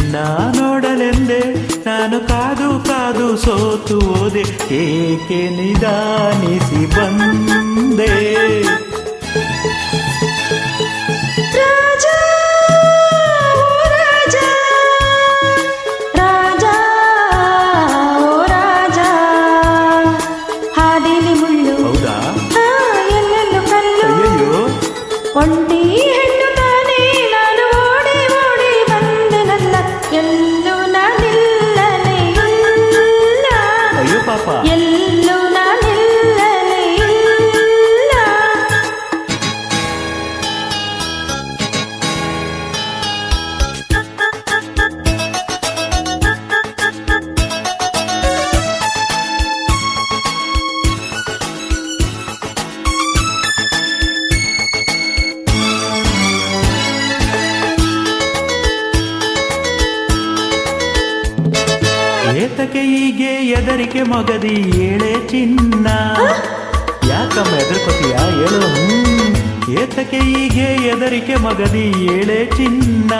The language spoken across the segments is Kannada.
ನಿನ್ನ ನೋಡಲೆಂದೇ ನಾನು ಕಾದು ಕಾದು ಸೋತು ಹೋದೆ, ಏಕೆ ನಿಧಾನಿಸಿ ಬಂದೆ. ಒಂಟಿ ಹೆಣ್ಣು ತಾನೇ ನಾನು ಓಡಿ ಓಡಿ ಬಂದೆನಲ್ಲ, ಎಲ್ಲೂ ನಾನಿಲ್ಲಲೇ ಇಲ್ಲ, ಅಯ್ಯೋ ಪಾಪ, ಎಲ್ಲೂ ನಾನಿಲ್ಲಲೇ ಇಲ್ಲ. ಏತಕ್ಕೆ ಹೀಗೆ ಎದರಿಕೆ ಮೊಗದಿ ಏಳೆ ಚಿನ್ನ, ಯಾಕಮ್ಮ ಎದರ್ಕೋತೀಯ ಹೇಳು. ಏತಕ್ಕೆ ಹೀಗೆ ಎದರಿಕೆ ಮೊಗದಿ ಏಳೆ ಚಿನ್ನ,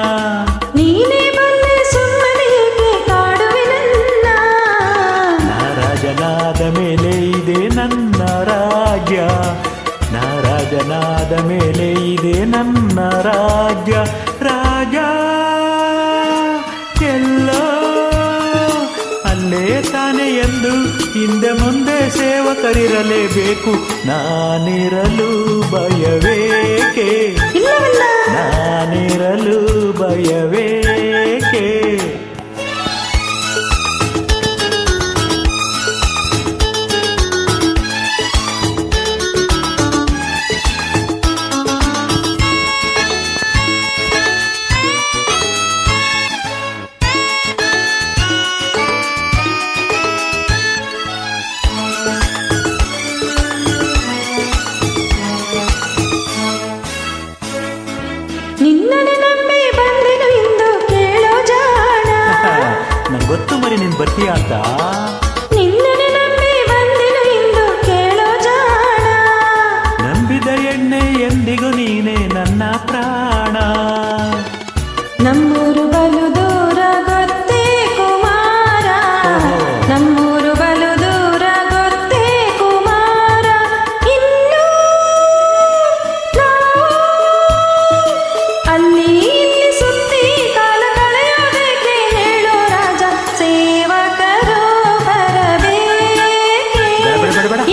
ನೀನೇ ಬಂದೆ ಸುಮ್ಮನೆ ಏಕೆ ಕಾಡುವೆ ನನ್ನ. ನಾರಾಜನಾದ ಮೇಲೆ ಇದೆ ನನ್ನ ರಾಜ್ಯ, ನಾರಾಜನಾದ ಮೇಲೆ ಇದೆ ನನ್ನ ರಾಜ್ಯ. ರಾಜ ಎಲ್ಲೋ ಅಲ್ಲೇ ತಾನೆ ಎಂದು ಹಿಂದೆ ಮುಂದೆ ಸೇವಕರಿರಲೇಬೇಕು, ನಾನಿರಲು ಭಯವೇಕೆ, ನಾನಿರಲು ಭಯವೇಕೆ. ನಿನ್ನನೆ ನಂಬಿ ಬಂದೆನು ಇಂದು ಕೇಳೋ ಜಾಣ, ನಂಗೆ ಗೊತ್ತು ಮರಿ ನೀನ್ ಬರ್ತೀಯ ಅಂತ. ನಿನ್ನನೆ ನಂಬಿ ಬಂದೆನು ಇಂದು ಕೇಳೋ ಜಾಣ, ನಂಬಿದ ಎಣ್ಣೆ ಎಂದಿಗೂ ನೀನೆ ನನ್ನ ಪ್ರಾಣ. ನಮ್ಮೂರು ಬಲು ದೂರ ಗೊತ್ತೇ ಕುಮಾರ, ನಮ್ಮೂರು ಬಲು ದೂರ ಗೊತ್ತೇ ಕುಮಾರ. ಇನ್ನು ಅಲ್ಲಿ ಇಲ್ಲಿ ಸುತ್ತಿ ಕಾಲ ಕಳೆಯೋದಕ್ಕೆ ಹೇಳೋ ರಾಜ. ಸೇವಕರು ಬರಬೇಕೆ,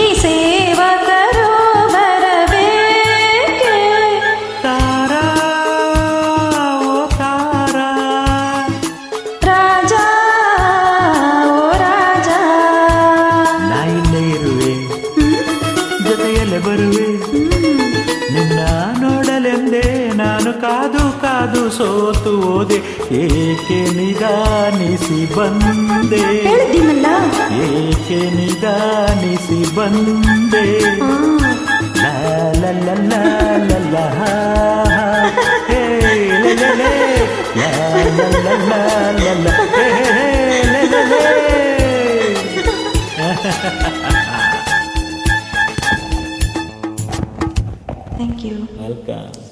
ಈ ಸೇವಕರು ಬರಬೇಕೆ. ತಾರಾ ಓ ತಾರಾ, ರಾಜ ಓ ರಾಜ, ನಾ ಇಲ್ಲೇ ಇರುವೆ, ಜೊತೆಯಲ್ಲೇ ಬರುವೆ. ನಿನ್ನ ನೋಡಲೆಂದೇ ನಾನು ಕಾದು ಕಾದು ಸೋತು ಹೋದೆ, ಏಕೆ ನಿಧಾನಿಸಿ ಬಂದೆ, ಹೇಳಿದ್ದೀನಲ್ಲ. ಏಕೆ ನಿಧಾನಿಸಿ ಬಂದೆ. ಲಾ ಲಾ ಲಾ ಲಾ ಲಾ ಲಾ, ಹೇ ಲೇ ಲೇ ಲೇ, ಲಾ ಲಾ ಲಾ ಲಾ ಲಾ ಲಾ, ಹೇ ಲೇ ಲೇ ಲೇ. Thank you. Welcome.